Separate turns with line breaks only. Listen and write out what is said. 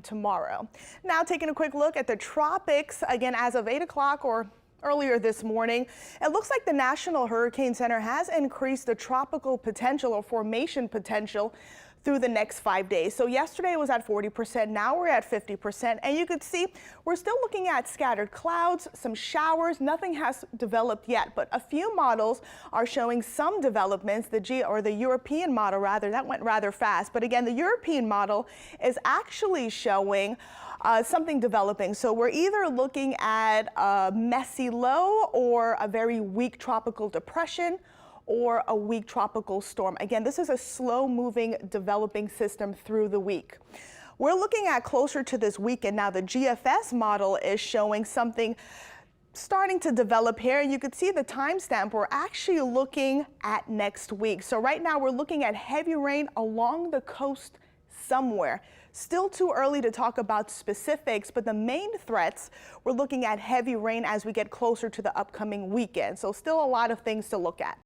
even tomorrow. Now taking a quick look at the tropics again as of 8 o'clock or earlier this morning, it looks like the National Hurricane Center has increased the tropical potential or formation potential through the next 5 days. So yesterday it was at 40%, now we're at 50%, and you could see we're still looking at scattered clouds, some showers. Nothing has developed yet, but a few models are showing some developments. The European model rather, that went rather fast, but again, the European model is actually showing something developing. So we're either looking at a messy low or a very weak tropical depression or a weak tropical storm. Again, this is a slow-moving, developing system through the week. We're looking at closer to this weekend. Now, the GFS model is showing something starting to develop here, and you can see the timestamp. We're actually looking at next week. So right now, we're looking at heavy rain along the coast somewhere. Still too early to talk about specifics, but the main threats, we're looking at heavy rain as we get closer to the upcoming weekend. So still a lot of things to look at.